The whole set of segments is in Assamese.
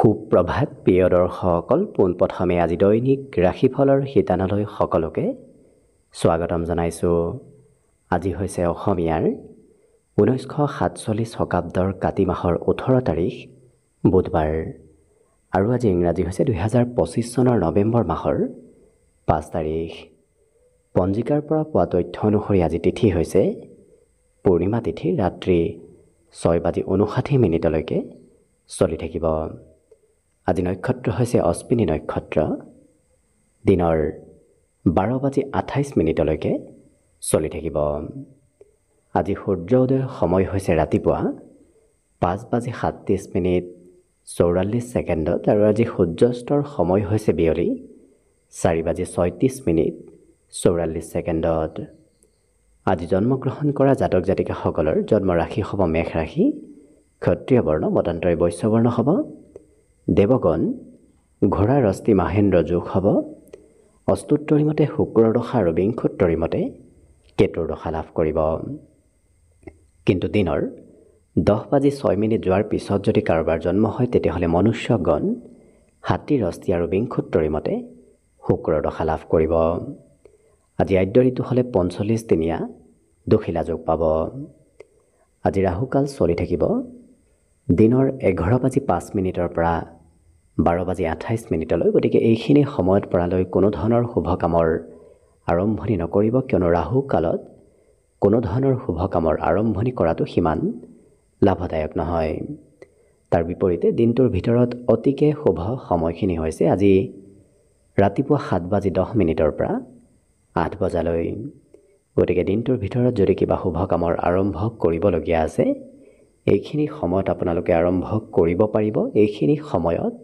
সুপ্ৰভাত প্ৰিয় দৰ্শকসকল, পোনপ্ৰথমে আজি দৈনিক ৰাশিফলৰ শিতানলৈ সকলোকে স্বাগতম জনাইছোঁ। আজি হৈছে অসমীয়াৰ 1947 শকাব্দৰ কাতি মাহৰ 18 তাৰিখ বুধবাৰ আৰু আজি ইংৰাজী হৈছে 2025 চনৰ নৱেম্বৰ মাহৰ 5 তাৰিখ। পঞ্জিকাৰ পৰা পোৱা তথ্য অনুসৰি আজি তিথি হৈছে পূৰ্ণিমা তিথি, ৰাত্ৰি 6:59 চলি থাকিব। আজি নক্ষত্ৰ হৈছে অশ্বিনী নক্ষত্ৰ, দিনৰ 12:28 চলি থাকিব। আজি সূৰ্য উদয়ৰ সময় হৈছে ৰাতিপুৱা 5:37:44 আৰু আজি সূৰ্যাস্তৰ সময় হৈছে বিয়লি 4:36:44। আজি জন্মগ্ৰহণ কৰা জাতক জাতিকাসকলৰ জন্ম ৰাশি হ'ব মেষ ৰাশি, ক্ষত্ৰিয় বৰ্ণ, মতান্তৰে বৈশ্য বৰ্ণ হ'ব। দেৱগণ ঘোঁৰা ৰস্তি মাহেন্দ্ৰ যোগ হ'ব। অস্তুত্তৰী মতে শুক্ৰৰ দশা আৰু বিংশোত্তৰী মতে কেতুৰ দশা লাভ কৰিব। কিন্তু দিনৰ 10:06 যোৱাৰ পিছত যদি কাৰোবাৰ জন্ম হয় তেতিয়াহ'লে মনুষ্যগণ হাতী ৰস্তি আৰু বিংশোত্তৰী মতে শুক্ৰৰ দশা লাভ কৰিব। আজি আদ্য ঋতু হ'লে 45 দিনীয়া দুখিলা যোগ পাব। আজি ৰাহুকাল চলি থাকিব দিনৰ 11:05 পৰা 12:28। গতিকে এইখিনি সময়ত পৰালৈ কোনো ধৰণৰ শুভ কামৰ আৰম্ভণি নকৰিব, কিয়নো ৰাহু কালত কোনো ধৰণৰ শুভ কামৰ আৰম্ভণি কৰাটো সিমান লাভদায়ক নহয়। তাৰ বিপৰীতে দিনটোৰ ভিতৰত অতিকে শুভ সময়খিনি হৈছে আজি ৰাতিপুৱা 7:10 পৰা 8 বজালৈ। গতিকে দিনটোৰ ভিতৰত যদি কিবা শুভ কামৰ আৰম্ভ কৰিবলগীয়া আছে এইখিনি সময়ত আপোনালোকে আৰম্ভ কৰিব পাৰিব। এইখিনি সময়ত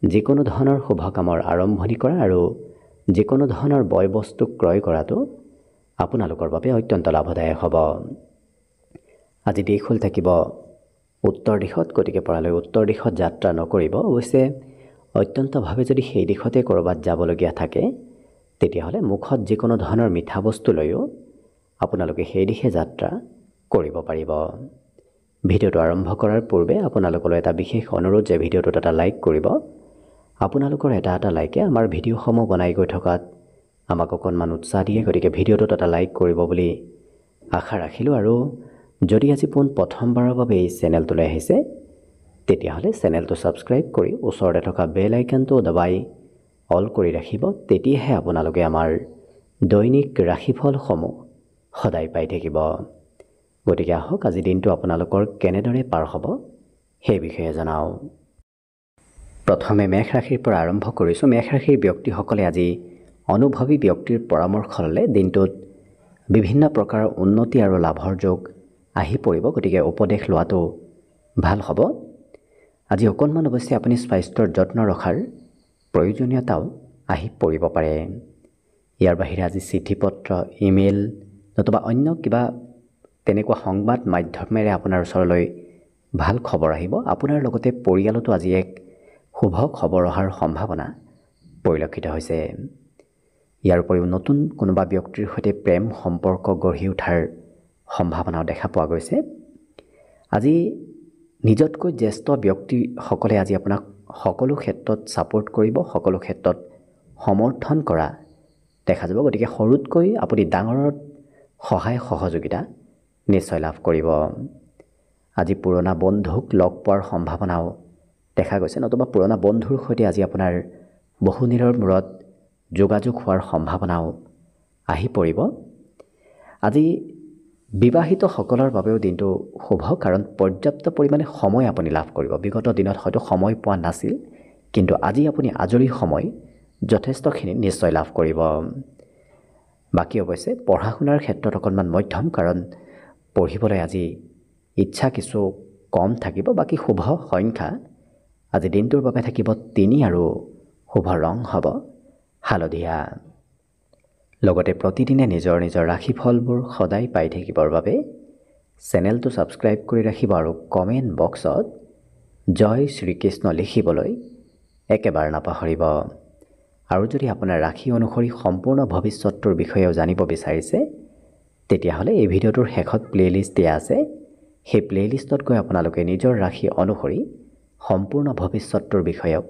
যিকোনো ধৰণৰ শুভ কামৰ আৰম্ভণি কৰা আৰু যিকোনো ধৰণৰ বয় বস্তু ক্ৰয় কৰাটো আপোনালোকৰ বাবে অত্যন্ত লাভদায়ক হ'ব। আজি দিশ হ'ল থাকিব উত্তৰ দিশত, গতিকে পৰালৈ উত্তৰ দিশত যাত্ৰা নকৰিব। অৱশ্যে অত্যন্তভাৱে যদি সেই দিশতে ক'ৰবাত যাবলগীয়া থাকে তেতিয়াহ'লে মুখত যিকোনো ধৰণৰ মিঠা বস্তু লৈও আপোনালোকে সেই দিশে যাত্ৰা কৰিব পাৰিব। ভিডিঅ'টো আৰম্ভ কৰাৰ পূৰ্বে আপোনালোকলৈ এটা বিশেষ অনুৰোধ যে ভিডিঅ'টোত এটা লাইক কৰিব। আপোনালোকৰ এটা লাইকে আমাৰ ভিডিঅ'সমূহ বনাই গৈ থকাত আমাক অকণমান উৎসাহ দিয়ে, গতিকে ভিডিঅ'টোত এটা লাইক কৰিব বুলি আশা ৰাখিলোঁ। আৰু যদি আজি প্ৰথমবাৰৰ বাবে এই চেনেলটোলৈ আহিছে তেতিয়াহ'লে চেনেলটো ছাবস্ক্ৰাইব কৰি ওচৰতে থকা বেল আইকনটো দবাই অল কৰি ৰাখিব। তেতিয়াহে আপোনালোকে আমাৰ দৈনিক ৰাশিফলসমূহ সদায় পাই থাকিব। গতিকে আহক আজি দিনটো আপোনালোকৰ কেনেদৰে পাৰ হ'ব সেই বিষয়ে জনাওঁ। প্ৰথমে মেষ ৰাশিৰ পৰা আৰম্ভ কৰিছোঁ। মেষ ৰাশিৰ ব্যক্তিসকলে আজি অনুভৱী ব্যক্তিৰ পৰামৰ্শ ল'লে দিনটোত বিভিন্ন প্ৰকাৰৰ উন্নতি আৰু লাভৰ যোগ আহি পৰিব। গতিকে উপদেশ লোৱাটো ভাল হ'ব। আজি অকণমান অৱশ্যে আপুনি স্বাস্থ্যৰ যত্ন ৰখাৰ প্ৰয়োজনীয়তাও আহি পৰিব পাৰে। ইয়াৰ বাহিৰে আজি চিঠি পত্ৰ, ইমেইল নতুবা অন্য কিবা তেনেকুৱা সংবাদ মাধ্যমেৰে আপোনাৰ ওচৰলৈ ভাল খবৰ আহিব। আপোনাৰ লগতে পৰিয়ালতো আজি এক শুভ খবৰ অহাৰ সম্ভাৱনা পৰিলক্ষিত হৈছে। ইয়াৰ উপৰিও নতুন কোনোবা ব্যক্তিৰ সৈতে প্ৰেম সম্পৰ্ক গঢ়ি উঠাৰ সম্ভাৱনাও দেখা পোৱা গৈছে। আজি নিজতকৈ জ্যেষ্ঠ ব্যক্তিসকলে আজি আপোনাক সকলো ক্ষেত্ৰত ছাপোৰ্ট কৰিব, সকলো ক্ষেত্ৰত সমৰ্থন কৰা দেখা যাব। গতিকে সৰুতকৈ আপুনি ডাঙৰৰ সহায় সহযোগিতা নিশ্চয় লাভ কৰিব। আজি পুৰণা বন্ধুক লগ পোৱাৰ সম্ভাৱনাও দেখা গৈছে, নতুবা পুৰণা বন্ধুৰ সৈতে আজি আপোনাৰ বহু দিনৰ মূৰত যোগাযোগ হোৱাৰ সম্ভাৱনাও আহি পৰিব। আজি বিবাহিতসকলৰ বাবেও দিনটো শুভ, কাৰণ পৰ্যাপ্ত পৰিমাণে সময় আপুনি লাভ কৰিব। বিগত দিনত হয়তো সময় পোৱা নাছিল, কিন্তু আজি আপুনি আজৰি সময় যথেষ্টখিনি নিশ্চয় লাভ কৰিব। বাকী অৱশ্যে পঢ়া শুনাৰ ক্ষেত্ৰত অকণমান মধ্যম, কাৰণ পঢ়িবলৈ আজি ইচ্ছা কিছু কম থাকিব। বাকী শুভ সংখ্যা আজি দিনটোৰ বাবে থাকিব 3 আৰু শুভ ৰং হ'ব হালধীয়া। লগতে প্ৰতিদিনে নিজৰ নিজৰ ৰাশিফলবোৰ সদায় পাই থাকিবৰ বাবে চেনেলটো ছাবস্ক্ৰাইব কৰি ৰাখিব আৰু কমেণ্ট বক্সত জয় শ্ৰীকৃষ্ণ লিখিবলৈ একেবাৰে নাপাহৰিব। আৰু যদি আপোনাৰ ৰাশি অনুসৰি সম্পূৰ্ণ ভৱিষ্যতটোৰ বিষয়েও জানিব বিচাৰিছে তেতিয়াহ'লে এই ভিডিঅ'টোৰ শেষত প্লেলিষ্ট দিয়া আছে। সেই প্লেলিষ্টত গৈ আপোনালোকে নিজৰ ৰাশি অনুসৰি সম্পূৰ্ণ ভৱিষ্যতৰ বিষয়েও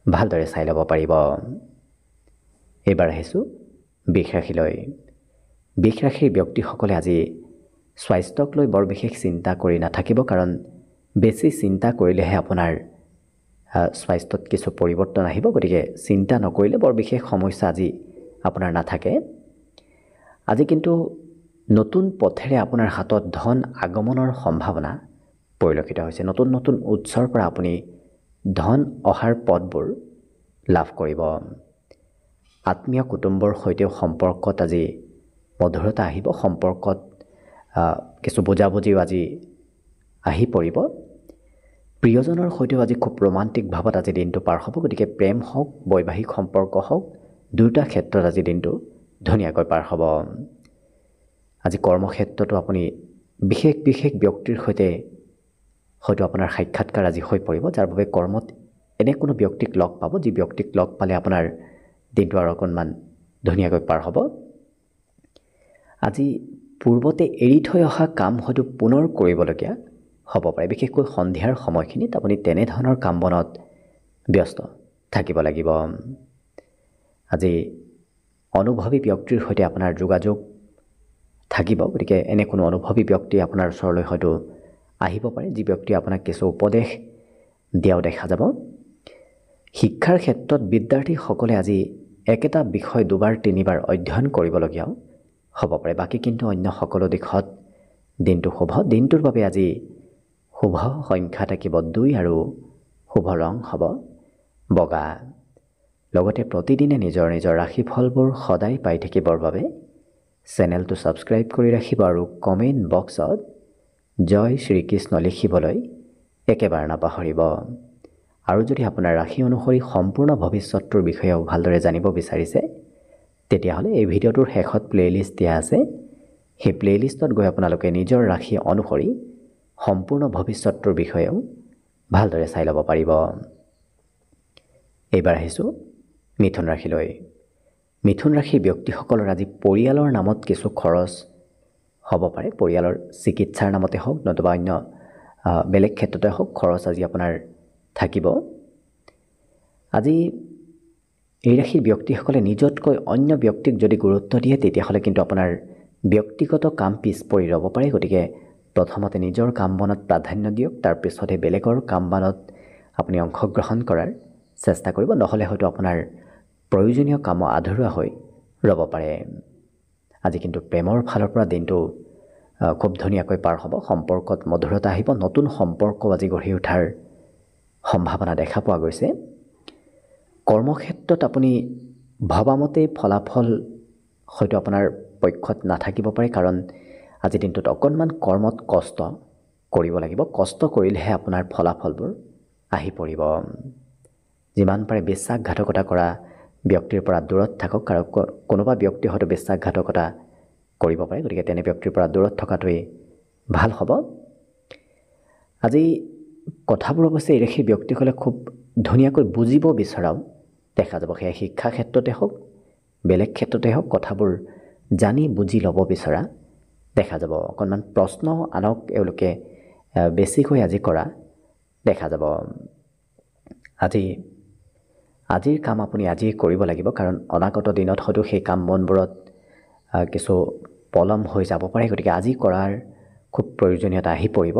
ভালদৰে চাই ল'ব পাৰিব। এইবাৰ আহিছোঁ বৃষ ৰাশিলৈ। বৃষ ৰাশিৰ ব্যক্তিসকলে আজি স্বাস্থ্যক লৈ বৰ বিশেষ চিন্তা কৰি নাথাকিব, কাৰণ বেছি চিন্তা কৰিলেহে আপোনাৰ স্বাস্থ্যত কিছু পৰিৱৰ্তন আহিব। গতিকে চিন্তা নকৰিলে বৰ বিশেষ সমস্যা আজি আপোনাৰ নাথাকে। আজি কিন্তু নতুন পথেৰে আপোনাৰ হাতত ধন আগমনৰ সম্ভাৱনা পৰিলক্ষিত হৈছে। নতুন নতুন উৎসৰ পৰা আপুনি ধন অহাৰ পথবোৰ লাভ কৰিব। আত্মীয় কুটুম্বৰ সৈতেও সম্পৰ্কত আজি মধুৰতা আহিব। সম্পৰ্কত কিছু বুজাবুজিও আজি আহি পৰিব। প্ৰিয়জনৰ সৈতেও আজি খুব ৰোমান্টিক ভাৱত আজি দিনটো পাৰ হ'ব। গতিকে প্ৰেম হওক, বৈবাহিক সম্পৰ্ক হওক, দুয়োটা ক্ষেত্ৰত আজি দিনটো ধুনীয়াকৈ পাৰ হ'ব। আজি কৰ্মক্ষেত্ৰতো আপুনি বিশেষ বিশেষ ব্যক্তিৰ সৈতে হয়তো আপোনাৰ সাক্ষাৎকাৰ আজি হৈ পৰিব, যাৰ বাবে কৰ্মত এনে কোনো ব্যক্তিক লগ পাব, যি ব্যক্তিক লগ পালে আপোনাৰ দিনটো আৰু অকণমান ধুনীয়াকৈ পাৰ হ'ব। আজি পূৰ্বতে এৰি থৈ অহা কাম হয়তো পুনৰ কৰিবলগীয়া হ'ব পাৰে। বিশেষকৈ সন্ধিয়াৰ সময়খিনিত আপুনি তেনেধৰণৰ কাম বনত ব্যস্ত থাকিব লাগিব। আজি অনুভৱী ব্যক্তিৰ সৈতে আপোনাৰ যোগাযোগ থাকিব। গতিকে এনে কোনো অনুভৱী ব্যক্তি আপোনাৰ ওচৰলৈ হয়তো আহিব পাৰে, যি ব্যক্তিয়ে আপোনাক কিছু উপদেশ দিয়াও দেখা যাব। শিক্ষাৰ ক্ষেত্ৰত বিদ্যাৰ্থীসকলে আজি একেটা বিষয় দুবাৰ তিনিবাৰ অধ্যয়ন কৰিবলগীয়াও হ'ব পাৰে। বাকী কিন্তু অন্য সকলো দিশত দিনটো শুভ। দিনটোৰ বাবে আজি শুভ সংখ্যা থাকিব 2 আৰু শুভ ৰং হ'ব বগা। লগতে প্ৰতিদিনে নিজৰ নিজৰ ৰাশিফলবোৰ সদায় পাই থাকিবৰ বাবে চেনেলটো ছাবস্ক্ৰাইব কৰি ৰাখিব আৰু কমেণ্ট বক্সত জয় শ্ৰীকৃষ্ণ লিখিবলৈ একেবাৰে নাপাহৰিব। আৰু যদি আপোনাৰ ৰাশি অনুসৰি সম্পূৰ্ণ ভৱিষ্যতৰ বিষয়েও ভালদৰে জানিব বিচাৰিছে, তেতিয়াহ'লে এই ভিডিঅ'টোৰ শেষত প্লে'লিষ্ট দিয়া আছে। সেই প্লে'লিষ্টত গৈ আপোনালোকে নিজৰ ৰাশি অনুসৰি সম্পূৰ্ণ ভৱিষ্যতৰ বিষয়েও ভালদৰে চাই ল'ব পাৰিব। এইবাৰ আহিছোঁ মিথুন ৰাশিলৈ। মিথুন ৰাশিৰ ব্যক্তিসকলৰ আজি পৰিয়ালৰ নামত কিছু খৰচ হ'ব পাৰে। পৰিয়ালৰ চিকিৎসাৰ নামতে হওক, নতুবা অন্য বেলেগ ক্ষেত্ৰতে হওক, খৰচ আজি আপোনাৰ থাকিব। আজি এই ৰাশিৰ ব্যক্তিসকলে নিজতকৈ অন্য ব্যক্তিক যদি গুৰুত্ব দিয়ে, তেতিয়াহ'লে কিন্তু আপোনাৰ ব্যক্তিগত কাম পিছ পৰি ৰ'ব পাৰে। গতিকে প্ৰথমতে নিজৰ কাম বনত প্ৰাধান্য দিয়ক, তাৰপিছতহে বেলেগৰ কাম বনত আপুনি অংশগ্ৰহণ কৰাৰ চেষ্টা কৰিব। নহ'লে হয়তো আপোনাৰ প্ৰয়োজনীয় কামো আধৰুৱা হৈ ৰ'ব পাৰে। আজি কিন্তু প্ৰেমৰ ফালৰ পৰা দিনটো খুব ধুনীয়াকৈ পাৰ হ'ব। সম্পৰ্কত মধুৰতা আহিব। নতুন সম্পৰ্ক আজি গঢ়ি উঠাৰ সম্ভাৱনা দেখা পোৱা গৈছে। কৰ্মক্ষেত্ৰত আপুনি ভবামতেই ফলাফল হয়তো আপোনাৰ পক্ষত নাথাকিব পাৰে, কাৰণ আজিৰ দিনটোত অকণমান কৰ্মত কষ্ট কৰিব লাগিব। কষ্ট কৰিলেহে আপোনাৰ ফলাফলবোৰ আহি পৰিব। যিমান পাৰে বিশ্বাসঘাতকতা কৰা ব্যক্তিৰ পৰা দূৰত থাকক, কাৰণ কোনোবা ব্যক্তি হয়তো বিশ্বাসঘাতকতা কৰিব পাৰে। গতিকে তেনে ব্যক্তিৰ পৰা দূৰত থকাটোৱেই ভাল হ'ব। আজি কথাবোৰ অৱশ্যে এই ৰাশিৰ ব্যক্তিসকলে খুব ধুনীয়াকৈ বুজিব বিচৰাও দেখা যাব। সেয়া শিক্ষা ক্ষেত্ৰতে হওক, বেলেগ ক্ষেত্ৰতে হওক, কথাবোৰ জানি বুজি ল'ব বিচৰা দেখা যাব। অকণমান প্ৰশ্ন আনক এওঁলোকে বেছিকৈ আজি কৰা দেখা যাব। আজিৰ কাম আপুনি আজিয়ে কৰিব লাগিব, কাৰণ অনাগত দিনত হয়তো সেই কাম বনবোৰত কিছু পলম হৈ যাব পাৰে। গতিকে আজি কৰাৰ খুব প্ৰয়োজনীয়তা আহি পৰিব।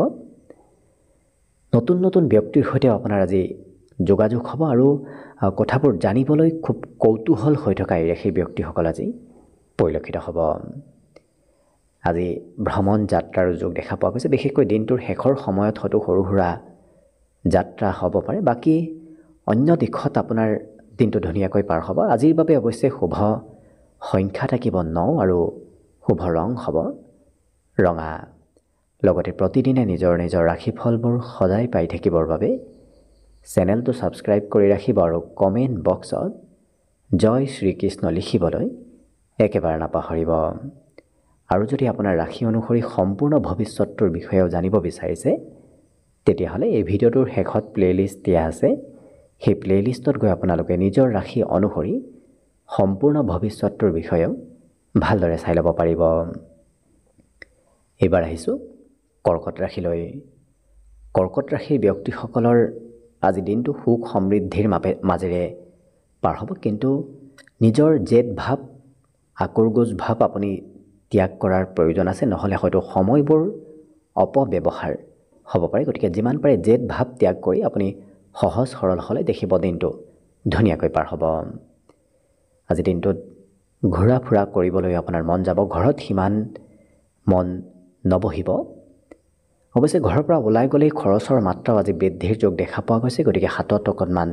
নতুন নতুন ব্যক্তিৰ সৈতে আপোনাৰ আজি যোগাযোগ হ'ব আৰু কথাবোৰ জানিবলৈ খুব কৌতূহল হৈ থকা এই ৰাশিৰ ব্যক্তিসকল আজি পৰিলক্ষিত হ'ব। আজি ভ্ৰমণ যাত্ৰাৰ যোগ দেখা পোৱা গৈছে। বিশেষকৈ দিনটোৰ শেষৰ সময়ত হয়তো সৰু সুৰা যাত্ৰা হ'ব পাৰে। বাকী অন্য দিশত আপোনাৰ দিনটো ধুনীয়াকৈ পাৰ হ'ব। আজিৰ বাবে অৱশ্যে শুভ সংখ্যা থাকিব 9 আৰু শুভ ৰং হ'ব ৰঙা। লগতে প্ৰতিদিনে নিজৰ নিজৰ ৰাশিফলবোৰ সদায় পাই থাকিবৰ বাবে চেনেলটো ছাবস্ক্ৰাইব কৰি ৰাখিব আৰু কমেণ্ট বক্সত জয় শ্ৰীকৃষ্ণ লিখিবলৈ একেবাৰে নাপাহৰিব। আৰু যদি আপোনাৰ ৰাশি অনুসৰি সম্পূৰ্ণ ভৱিষ্যতৰ বিষয়েও জানিব বিচাৰিছে, তেতিয়াহ'লে এই ভিডিঅ'টোৰ শেষত প্লে'লিষ্ট দিয়া আছে। সেই প্লে'লিষ্টত গৈ আপোনালোকে নিজৰ ৰাশি অনুসৰি সম্পূৰ্ণ ভৱিষ্যতৰ বিষয়েও ভালদৰে চাই ল'ব পাৰিব। এইবাৰ আহিছোঁ কৰ্কট ৰাশিলৈ। কৰ্কট ৰাশিৰ ব্যক্তিসকলৰ আজি দিনটো সুখ সমৃদ্ধিৰ মাজেৰে পাৰ হ'ব, কিন্তু নিজৰ জেদ ভাৱ আকুৰগোজ ভাৱ আপুনি ত্যাগ কৰাৰ প্ৰয়োজন আছে, নহ'লে হয়তো সময়বোৰ অপব্যৱহাৰ হ'ব পাৰে। গতিকে যিমান পাৰে জেদ ভাৱ ত্যাগ কৰি আপুনি সহজ সৰল হ'লে দেখিব দিনটো ধুনীয়াকৈ পাৰ হ'ব। আজি দিনটোত ঘূৰা ফুৰা কৰিবলৈ আপোনাৰ মন যাব, ঘৰত সিমান মন নবহিব। অৱশ্যে ঘৰৰ পৰা ওলাই গ'লেই খৰচৰ মাত্ৰাও আজি বৃদ্ধিৰ যোগ দেখা পোৱা গৈছে, গতিকে হাতত অকণমান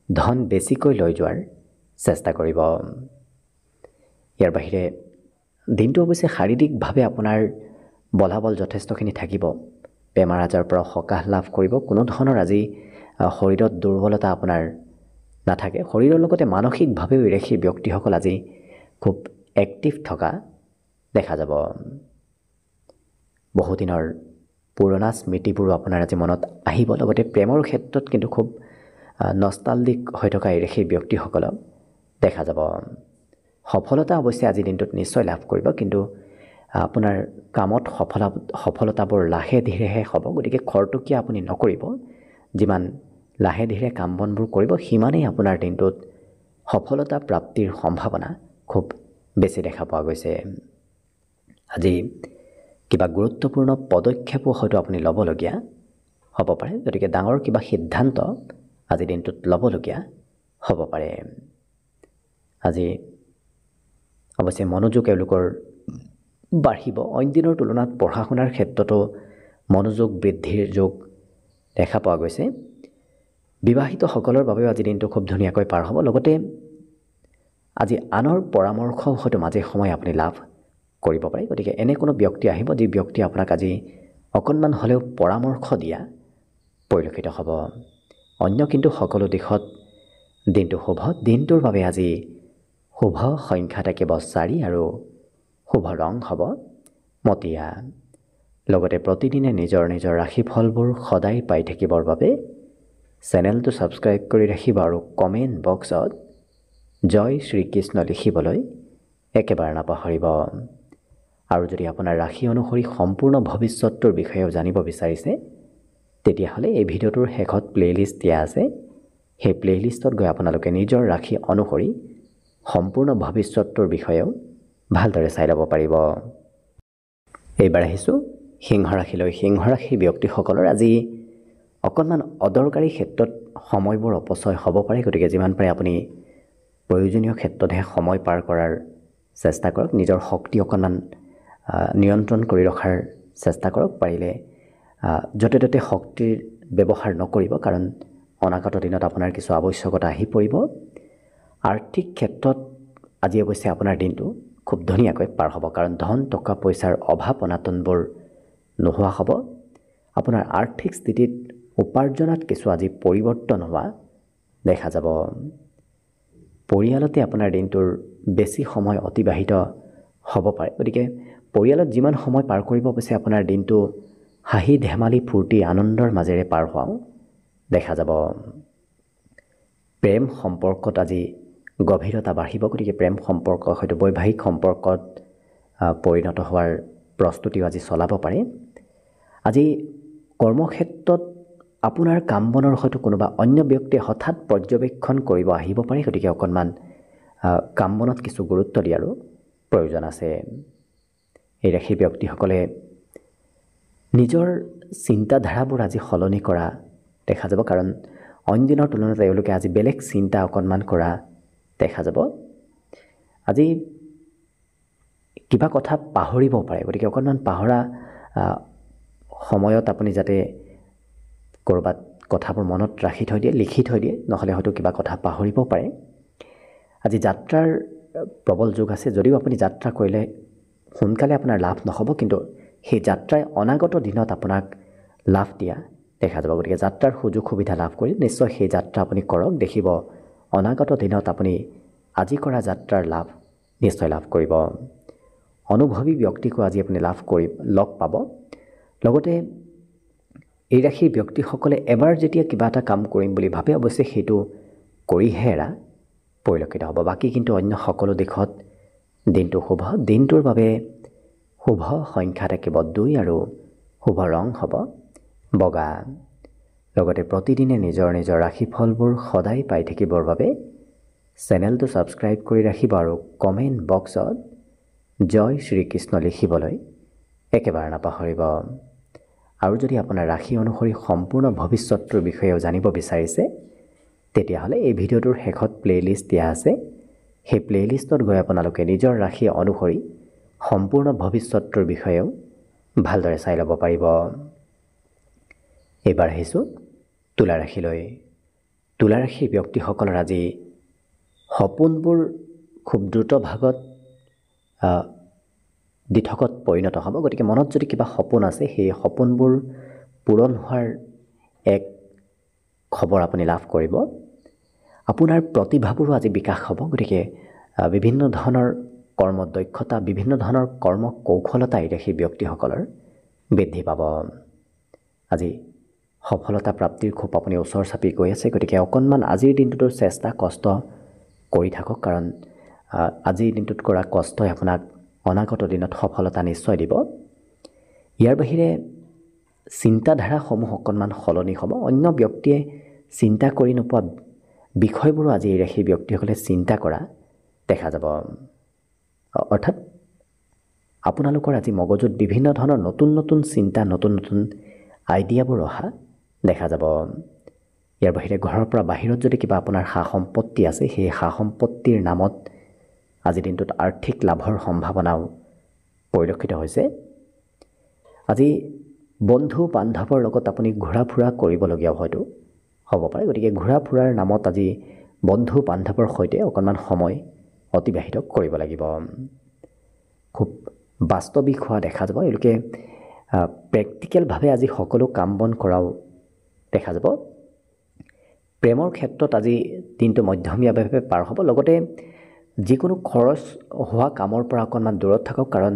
ধন বেছিকৈ লৈ যোৱাৰ চেষ্টা কৰিব। ইয়াৰ বাহিৰে দিনটো অৱশ্যে শাৰীৰিকভাৱে আপোনাৰ বলাবল যথেষ্টখিনি থাকিব, বেমাৰ আজাৰৰ পৰা সকাহ লাভ কৰিব, কোনো ধৰণৰ আজি শৰীৰত দুৰ্বলতা আপোনাৰ নাথাকে। শৰীৰৰ লগতে মানসিকভাৱেও ইৰেখী ব্যক্তিসকল আজি খুব এক্টিভ থকা দেখা যাব। বহুদিনৰ পুৰণা স্মৃতিবোৰো আপোনাৰ আজি মনত আহিব, লগতে প্ৰেমৰ ক্ষেত্ৰত কিন্তু খুব নষ্টালজিক হৈ থকা ইৰেখী ব্যক্তিসকলক দেখা যাব। সফলতা অৱশ্যে আজিৰ দিনটোত নিশ্চয় লাভ কৰিব, কিন্তু আপোনাৰ কামত সফলতাবোৰ লাহে ধীৰেহে হ'ব, গতিকে খৰতকীয়া আপুনি নকৰিব। যিমান লাহে ধীৰে কাম বনবোৰ কৰিব, সিমানেই আপোনাৰ দিনটোত সফলতা প্ৰাপ্তিৰ সম্ভাৱনা খুব বেছি দেখা পোৱা গৈছে। আজি কিবা গুৰুত্বপূৰ্ণ পদক্ষেপো হয়তো আপুনি ল'বলগীয়া হ'ব পাৰে, গতিকে ডাঙৰ কিবা সিদ্ধান্ত আজিৰ দিনটোত ল'বলগীয়া হ'ব পাৰে। আজি অৱশ্যে মনোযোগ এওঁলোকৰ বাঢ়িব, অইন দিনৰ তুলনাত পঢ়া শুনাৰ ক্ষেত্ৰতো মনোযোগ বৃদ্ধিৰ যোগ দেখা পোৱা গৈছে। বিবাহিতসকলৰ বাবেও আজি দিনটো খুব ধুনীয়াকৈ পাৰ হ'ব, লগতে আজি আনৰ পৰামৰ্শও হয়তো মাজে সময়ে আপুনি লাভ কৰিব পাৰে। গতিকে এনে কোনো ব্যক্তি আহিব যি ব্যক্তি আপোনাক আজি অকণমান হ'লেও পৰামৰ্শ দিয়া পৰিলক্ষিত হ'ব। অন্য কিন্তু সকলো দিশত দিনটো শুভ। দিনটোৰ বাবে আজি শুভ সংখ্যা থাকিব 4 আৰু শুভ ৰং হ'ব মটীয়া। লগতে প্ৰতিদিনে নিজৰ নিজৰ ৰাশিফলবোৰ সদায় পাই থাকিবৰ বাবে চেনেলটো ছাবস্ক্ৰাইব কৰি ৰাখিব আৰু কমেণ্ট বক্সত জয় শ্ৰীকৃষ্ণ লিখিবলৈ একেবাৰে নাপাহৰিব। আৰু যদি আপোনাৰ ৰাশি অনুসৰি সম্পূৰ্ণ ভৱিষ্যতটোৰ বিষয়েও জানিব বিচাৰিছে, তেতিয়াহ'লে এই ভিডিঅ'টোৰ শেষত প্লে'লিষ্ট দিয়া আছে। সেই প্লে'লিষ্টত গৈ আপোনালোকে নিজৰ ৰাশি অনুসৰি সম্পূৰ্ণ ভৱিষ্যতটোৰ বিষয়েও ভালদৰে চাই ল'ব পাৰিব। এইবাৰ আহিছোঁ সিংহ ৰাশিলৈ। সিংহ ৰাশিৰ ব্যক্তিসকলৰ আজি অকণমান অদৰকাৰী ক্ষেত্ৰত সময়বোৰ অপচয় হ'ব পাৰে, গতিকে যিমান পাৰে আপুনি প্ৰয়োজনীয় ক্ষেত্ৰতহে সময় পাৰ কৰাৰ চেষ্টা কৰক। নিজৰ শক্তি অকণমান নিয়ন্ত্ৰণ কৰি ৰখাৰ চেষ্টা কৰক। পাৰিলে য'তে ত'তে শক্তিৰ ব্যৱহাৰ নকৰিব, কাৰণ অনাগত দিনত আপোনাৰ কিছু আৱশ্যকতা আহি পৰিব। আৰ্থিক ক্ষেত্ৰত আজি অৱশ্যে আপোনাৰ দিনটো খুব ধুনীয়াকৈ পাৰ হ'ব, কাৰণ ধন টকা পইচাৰ অভাৱ অনাটনবোৰ নোহোৱা হ'ব। আপোনাৰ আৰ্থিক স্থিতিত উপাৰ্জনত কিছু আজি পৰিৱৰ্তন হোৱা দেখা যাব। পৰিয়ালতে আপোনাৰ দিনটোৰ বেছি সময় অতিবাহিত হ'ব পাৰে, গতিকে পৰিয়ালত যিমান সময় পাৰ কৰিব অৱশ্যে আপোনাৰ দিনটো হাঁহি ধেমালি ফূৰ্তি আনন্দৰ মাজেৰে পাৰ হোৱাও দেখা যাব। প্ৰেম সম্পৰ্কত আজি গভীৰতা বাঢ়িব, গতিকে প্ৰেম সম্পৰ্ক হয়তো বৈবাহিক সম্পৰ্কত পৰিণত হোৱাৰ প্ৰস্তুতিও আজি চলাব পাৰে। আজি কৰ্মক্ষেত্ৰত আপোনাৰ কাম বনৰ হয়তো কোনোবা অন্য ব্যক্তিয়ে হঠাৎ পৰ্যবেক্ষণ কৰিব আহিব পাৰে, গতিকে অকণমান কাম বনত কিছু গুৰুত্ব দিয়াৰো প্ৰয়োজন আছে। এই ৰাশিৰ ব্যক্তিসকলে নিজৰ চিন্তাধাৰাবোৰ আজি সলনি কৰা দেখা যাব, কাৰণ অইন দিনৰ তুলনাত এওঁলোকে আজি বেলেগ চিন্তা অকণমান কৰা দেখা যাব। আজি কিবা কথা পাহৰিব পাৰে, গতিকে অকণমান পাহৰা সময়ত আপুনি যাতে ক'ৰবাত কথাবোৰ মনত ৰাখি থৈ দিয়ে, লিখি থৈ দিয়ে, নহ'লে হয়তো কিবা কথা পাহৰিব পাৰে। আজি যাত্ৰাৰ প্ৰবল যোগ আছে, যদিও আপুনি যাত্ৰা কৰিলে সোনকালে আপোনাৰ লাভ নহ'ব, কিন্তু সেই যাত্ৰাই অনাগত দিনত আপোনাক লাভ দিয়া দেখা যাব। গতিকে যাত্ৰাৰ সুযোগ সুবিধা লাভ কৰি নিশ্চয় সেই যাত্ৰা আপুনি কৰক, দেখিব অনাগত দিনত আপুনি আজি কৰা যাত্ৰাৰ লাভ নিশ্চয় লাভ কৰিব। অনুভৱী ব্যক্তিকো আজি আপুনি লগ পাব। লগতে এই ৰাশিৰ ব্যক্তিসকলে এবাৰ যেতিয়া কিবা এটা কাম কৰিম বুলি ভাবে, অৱশ্যে সেইটো কৰিহে এৰা পৰিলক্ষিত হ'ব। বাকী কিন্তু অন্য সকলো দিশত দিনটো শুভ। দিনটোৰ বাবে শুভ সংখ্যা থাকিব 2 আৰু শুভ ৰং হ'ব বগা। লগতে প্ৰতিদিনে নিজৰ নিজৰ ৰাশিফলবোৰ সদায় পাই থাকিবৰ বাবে চেনেলটো ছাবস্ক্ৰাইব কৰি ৰাখিব আৰু কমেণ্ট বক্সত জয় শ্ৰীকৃষ্ণ লিখিবলৈ একেবাৰে নাপাহৰিব। আৰু যদি আপোনাৰ ৰাশি অনুসৰি সম্পূৰ্ণ ভৱিষ্যতটোৰ বিষয়েও জানিব বিচাৰিছে তেতিয়াহ'লে এই ভিডিঅ'টোৰ শেষত প্লে'লিষ্ট দিয়া আছে। সেই প্লে'লিষ্টত গৈ আপোনালোকে নিজৰ ৰাশি অনুসৰি সম্পূৰ্ণ ভৱিষ্যতটোৰ বিষয়েও ভালদৰে চাই ল'ব পাৰিব। এইবাৰ আহিছোঁ তুলা ৰাশিলৈ। তুলা ৰাশিৰ ব্যক্তিসকলৰ আজি সপোনবোৰ খুব দ্ৰুত ভাগত দিঠকত পৰিণত হ'ব। গতিকে মনত যদি কিবা সপোন আছে সেই সপোনবোৰ পূৰণ হোৱাৰ এক খবৰ আপুনি লাভ কৰিব। আপোনাৰ প্ৰতিভাবোৰো আজি বিকাশ হ'ব। গতিকে বিভিন্ন ধৰণৰ কৰ্ম দক্ষতা, বিভিন্ন ধৰণৰ কৰ্ম কৌশলতা এই ৰাশিৰ ব্যক্তিসকলৰ বৃদ্ধি পাব। আজি সফলতা প্ৰাপ্তিৰ খুব আপুনি ওচৰ চাপি গৈ আছে। গতিকে অকণমান আজিৰ দিনটোতো চেষ্টা কষ্ট কৰি থাকক, কাৰণ আজিৰ দিনটোত কৰা কষ্টই আপোনাক অনাগত দিনত সফলতা নিশ্চয় দিব। ইয়াৰ বাহিৰে চিন্তাধাৰাসমূহ অকণমান সলনি হ'ব। অন্য ব্যক্তিয়ে চিন্তা কৰি নোপোৱা বিষয়বোৰো আজি এই ৰাশিৰ ব্যক্তিসকলে চিন্তা কৰা দেখা যাব। অৰ্থাৎ আপোনালোকৰ আজি মগজুত বিভিন্ন ধৰণৰ নতুন নতুন চিন্তা, নতুন নতুন আইডিয়াবোৰ অহা দেখা যাব। ইয়াৰ বাহিৰে ঘৰৰ পৰা বাহিৰত যদি কিবা আপোনাৰ সা সম্পত্তি আছে সেই সা সম্পত্তিৰ নামত আজিৰ দিনটোত আৰ্থিক লাভৰ সম্ভাৱনাও পৰিলক্ষিত হৈছে। আজি বন্ধু বান্ধৱৰ লগত আপুনি ঘূৰা ফুৰা কৰিবলগীয়াও হয়তো হ'ব পাৰে। গতিকে ঘূৰা ফুৰাৰ নামত আজি বন্ধু বান্ধৱৰ সৈতে অকণমান সময় অতিবাহিত কৰিব লাগিব। খুব বাস্তৱিক হোৱা দেখা যাব। এওঁলোকে প্ৰেক্টিকেলভাৱে আজি সকলো কাম বন কৰাও দেখা যাব। প্ৰেমৰ ক্ষেত্ৰত আজি দিনটো মধ্যমীয়াভাৱে পাৰ হ'ব। লগতে যিকোনো খৰচ হোৱা কামৰ পৰা অকণমান দূৰত থাকক, কাৰণ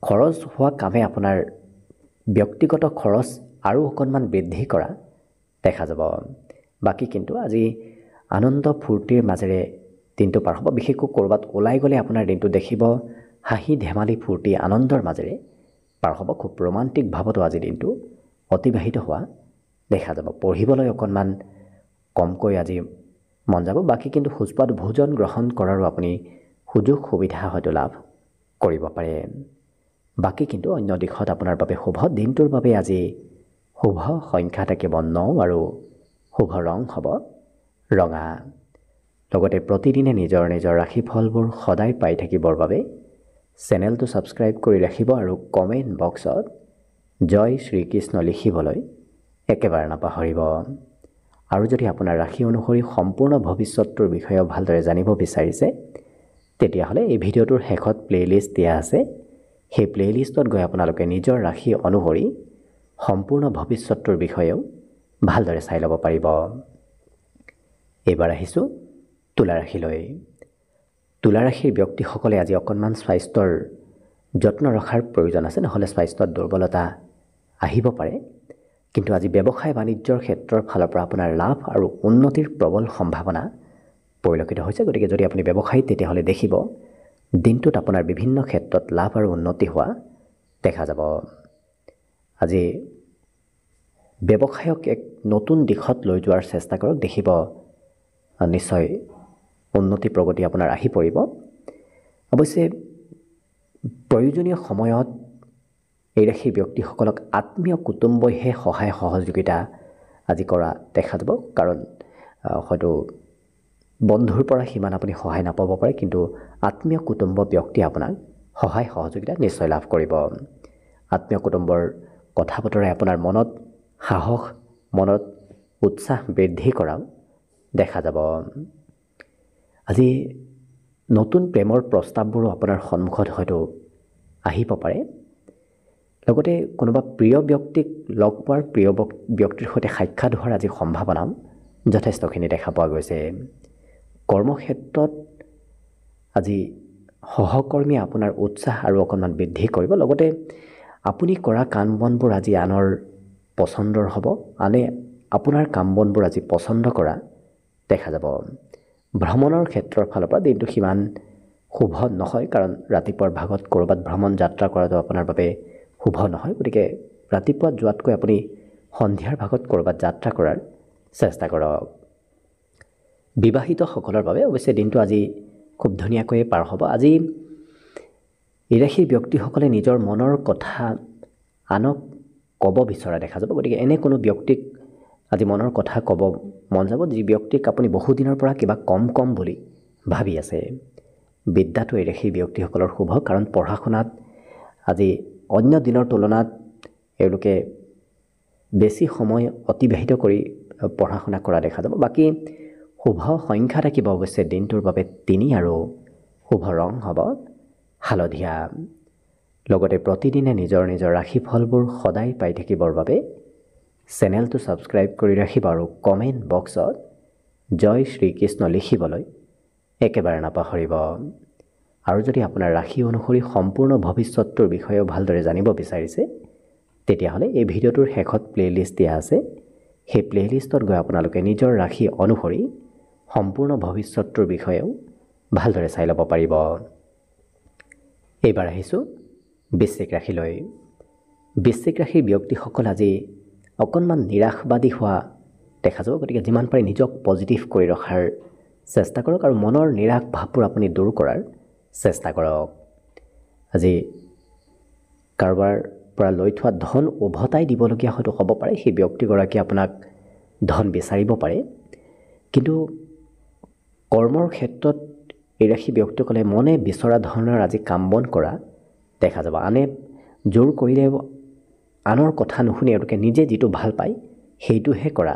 খৰচ হোৱা কামে আপোনাৰ ব্যক্তিগত খৰচ আৰু অকণমান বৃদ্ধি কৰা দেখা যাব। বাকী কিন্তু আজি আনন্দ ফূৰ্তিৰ মাজেৰে দিনটো পাৰ হ'ব। বিশেষকৈ ক'ৰবাত ওলাই গ'লে আপোনাৰ দিনটো দেখিব হাঁহি ধেমালি ফূৰ্তি আনন্দৰ মাজেৰে পাৰ হ'ব। খুব ৰোমান্টিক ভাৱতো আজি দিনটো অতিবাহিত হোৱা দেখা যাব। পঢ়িবলৈ অকণমান কমকৈ আজি মন যাব। বাকী কিন্তু সুস্বাদু ভোজন গ্ৰহণ কৰাৰো আপুনি সুযোগ সুবিধা হয়তো লাভ কৰিব পাৰে। বাকী কিন্তু অন্য দিশত আপোনাৰ বাবে শুভ দিনটোৰ বাবে আজি শুভ সংখ্যা থাকিব 9 আৰু শুভ ৰং হ'ব ৰঙা। লগতে প্ৰতিদিনে নিজৰ নিজৰ ৰাশিফলবোৰ সদায় পাই থাকিবৰ বাবে চেনেলটো ছাবস্ক্ৰাইব কৰি ৰাখিব আৰু কমেণ্ট বক্সত জয় শ্ৰীকৃষ্ণ লিখিবলৈ একেবাৰে নাপাহৰিব। আৰু যদি আপোনাৰ ৰাশি অনুসৰি সম্পূৰ্ণ ভৱিষ্যতটোৰ বিষয়েও ভালদৰে জানিব বিচাৰিছে তেতিয়াহ'লে এই ভিডিঅ'টোৰ শেষত প্লে'লিষ্ট দিয়া আছে। সেই প্লে'লিষ্টত গৈ আপোনালোকে নিজৰ ৰাশি অনুসৰি সম্পূৰ্ণ ভৱিষ্যতটোৰ বিষয়েও ভালদৰে চাই ল'ব পাৰিব। এইবাৰ আহিছোঁ তুলা ৰাশিলৈ। তুলা ৰাশিৰ ব্যক্তিসকলে আজি অকণমান স্বাস্থ্যৰ যত্ন ৰখাৰ প্ৰয়োজন আছে, নহ'লে স্বাস্থ্যত দুৰ্বলতা আহিব পাৰে। কিন্তু আজি ব্যৱসায় বাণিজ্যৰ ক্ষেত্ৰৰ ফালৰ পৰা আপোনাৰ লাভ আৰু উন্নতিৰ প্ৰবল সম্ভাৱনা পৰিলক্ষিত হৈছে। গতিকে যদি আপুনি ব্যৱসায়ী তেতিয়াহ'লে দেখিব দিনটোত আপোনাৰ বিভিন্ন ক্ষেত্ৰত লাভ আৰু উন্নতি হোৱা দেখা যাব। আজি ব্যৱসায়ক এক নতুন দিশত লৈ যোৱাৰ চেষ্টা কৰক। দেখিব নিশ্চয় উন্নতি প্ৰগতি আপোনাৰ আহি পৰিব। অৱশ্যে প্ৰয়োজনীয় সময়ত এই ৰাশিৰ ব্যক্তিসকলক আত্মীয় কুটুম্বইহে সহায় সহযোগিতা আজি কৰা দেখা যাব। কাৰণ হয়তো বন্ধুৰ পৰা সিমান আপুনি সহায় নাপাব পাৰে, কিন্তু আত্মীয় কুটুম্ব ব্যক্তিয়ে আপোনাক সহায় সহযোগিতা নিশ্চয় লাভ কৰিব। আত্মীয় কুটুম্বৰ কথা বতৰাই আপোনাৰ মনত সাহস, মনত উৎসাহ বৃদ্ধি কৰাও দেখা যাব। আজি নতুন প্ৰেমৰ প্ৰস্তাৱবোৰো আপোনাৰ সন্মুখত হয়তো আহিব পাৰে। লগতে কোনোবা প্ৰিয় ব্যক্তিক লগ পোৱাৰ, প্ৰিয় ব্যক্তিৰ সৈতে সাক্ষাৎ হোৱাৰ আজি সম্ভাৱনাও যথেষ্টখিনি দেখা পোৱা গৈছে। কৰ্মক্ষেত্ৰত আজি সহকৰ্মীয়ে আপোনাৰ উৎসাহ আৰু অকণমান বৃদ্ধি কৰিব। লগতে আপুনি কৰা কাম বনবোৰ আজি আনৰ পচন্দৰ হ'ব, আনে আপোনাৰ কাম বনবোৰ আজি পচন্দ কৰা দেখা যাব। ভ্ৰমণৰ ক্ষেত্ৰৰ ফালৰ পৰা দিনটো সিমান শুভ নহয়, কাৰণ ৰাতিপুৱাৰ ভাগত ক'ৰবাত ভ্ৰমণ যাত্ৰা কৰাটো আপোনাৰ বাবে শুভ নহয়। গতিকে ৰাতিপুৱা যোৱাতকৈ আপুনি সন্ধিয়াৰ ভাগত ক'ৰবাত যাত্ৰা কৰাৰ চেষ্টা কৰক। বিবাহিতসকলৰ বাবে অৱশ্যে দিনটো আজি খুব ধুনীয়াকৈয়ে পাৰ হ'ব। আজি এই ৰাশিৰ ব্যক্তিসকলে নিজৰ মনৰ কথা আনক ক'ব বিচৰা দেখা যাব। গতিকে এনে কোনো ব্যক্তিক আজি মনৰ কথা ক'ব মন যাব, যি ব্যক্তিক আপুনি বহুদিনৰ পৰা কিবা কম বুলি ভাবি আছে। বিদ্যাটো এই ৰাশিৰ ব্যক্তিসকলৰ শুভ, কাৰণ পঢ়া শুনাত আজি অন্য দিনৰ তুলনাত এওঁলোকে বেছি সময় অতিবাহিত কৰি পঢ়া শুনা কৰা দেখা যাব। বাকী শুভ সংখ্যা থাকিব অৱশ্যে দিনটোৰ বাবে 3 আৰু শুভ ৰং হ'ব হালধীয়া। লগতে প্ৰতিদিনে নিজৰ ৰাশিফলবোৰ সদায় পাই থাকিবৰ বাবে চেনেলটো ছাবস্ক্ৰাইব কৰি ৰাখিব আৰু কমেণ্ট বক্সত জয় শ্ৰীকৃষ্ণ লিখিবলৈ একেবাৰে নাপাহৰিব। আৰু যদি আপোনাৰ ৰাশি অনুসৰি সম্পূৰ্ণ ভৱিষ্যতটোৰ বিষয়েও ভালদৰে জানিব বিচাৰিছে, তেতিয়াহ'লে এই ভিডিঅ'টোৰ শেষত প্লে'লিষ্ট দিয়া আছে। সেই প্লে'লিষ্টত গৈ আপোনালোকে নিজৰ ৰাশি অনুসৰি সম্পূৰ্ণ ভৱিষ্যতটোৰ বিষয়েও ভালদৰে চাই ল'ব পাৰিব। এইবাৰ আহিছোঁ বৃশ্চিক ৰাশিলৈ। বৃশ্চিক ৰাশিৰ ব্যক্তিসকল আজি অকণমান নিৰাশবাদী হোৱা দেখা যাব। গতিকে যিমান পাৰে নিজক পজিটিভ কৰি ৰখাৰ চেষ্টা কৰক আৰু মনৰ নিৰাশ ভাৱবোৰ আপুনি দূৰ কৰাৰ চেষ্টা কৰক। আজি কাৰোবাৰ পৰা লৈ থোৱা ধন উভতাই দিবলগীয়া হয়তো হ'ব পাৰে। সেই ব্যক্তিগৰাকীয়ে আপোনাক ধন বিচাৰিব পাৰে, কিন্তু কৰ্মৰ ক্ষেত্ৰত এই ৰাশি ব্যক্তিসকলে মনে বিচৰা ধৰণৰ আজি কাম বন কৰা দেখা যাব। আনে জোৰ কৰিলে আনৰ কথা নুশুনি এওঁলোকে নিজে যিটো ভাল পায় সেইটোহে কৰা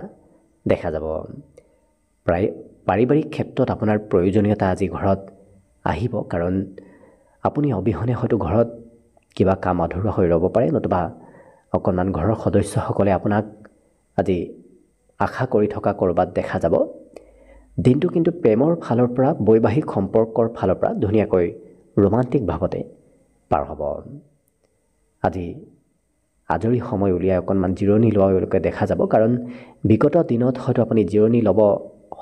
দেখা যাব। প্ৰায় পাৰিবাৰিক ক্ষেত্ৰত আপোনাৰ প্ৰয়োজনীয়তা আজি ঘৰত আহিব, কাৰণ আপুনি অবিহনে হয়তো ঘৰত কিবা কাম আধৰুৱা হৈ ৰ'ব পাৰে, নতুবা অকণমান ঘৰৰ সদস্যসকলে আপোনাক আজি আশা কৰি থকা ক'ৰবাত দেখা যাব। দিনটো কিন্তু প্ৰেমৰ ফালৰ পৰা, বৈবাহিক সম্পৰ্কৰ ফালৰ পৰা ধুনীয়াকৈ ৰোমান্টিক ভাৱতে পাৰ হ'ব। আজি আজৰি সময় উলিয়াই অকণমান জিৰণি লোৱা এওঁলোকে দেখা যাব, কাৰণ বিগত দিনত হয়তো আপুনি জিৰণি ল'ব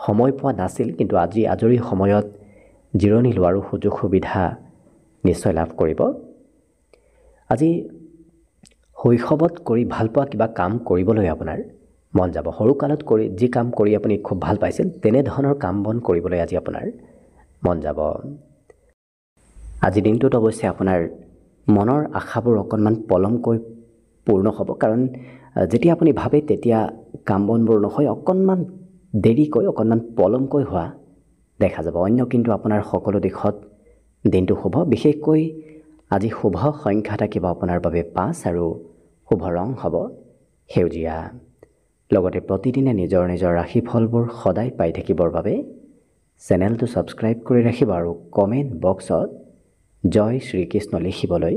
সময় পোৱা নাছিল, কিন্তু আজি আজৰি সময়ত জিৰণি লোৱাৰো সুযোগ সুবিধা নিশ্চয় লাভ কৰিব। আজি শৈশৱত কৰি ভাল পোৱা কিবা কাম কৰিবলৈ আপোনাৰ মন যাব। সৰুকালত যি কাম কৰি আপুনি খুব ভাল পাইছিল তেনেধৰণৰ কাম বন কৰিবলৈ আজি আপোনাৰ মন যাব। আজি দিনটোত অৱশ্যে আপোনাৰ মনৰ আশাবোৰ অকণমান পলমকৈ পূৰ্ণ হ'ব, কাৰণ যেতিয়া আপুনি ভাবে তেতিয়া কাম বনবোৰ নহয়, অকণমান দেৰিকৈ, অকণমান পলমকৈ হোৱা দেখা যাব। অন্য কিন্তু আপোনাৰ সকলো দিশত দিনটো শুভ। বিশেষকৈ আজি শুভ সংখ্যা থাকিব আপোনাৰ বাবে 5 আৰু শুভ ৰং হ'ব সেউজীয়া। লগতে প্ৰতিদিনে নিজৰ ৰাশিফলবোৰ সদায় পাই থাকিবৰ বাবে চেনেলটো ছাবস্ক্ৰাইব কৰি ৰাখিব আৰু কমেণ্ট বক্সত জয় শ্ৰীকৃষ্ণ লিখিবলৈ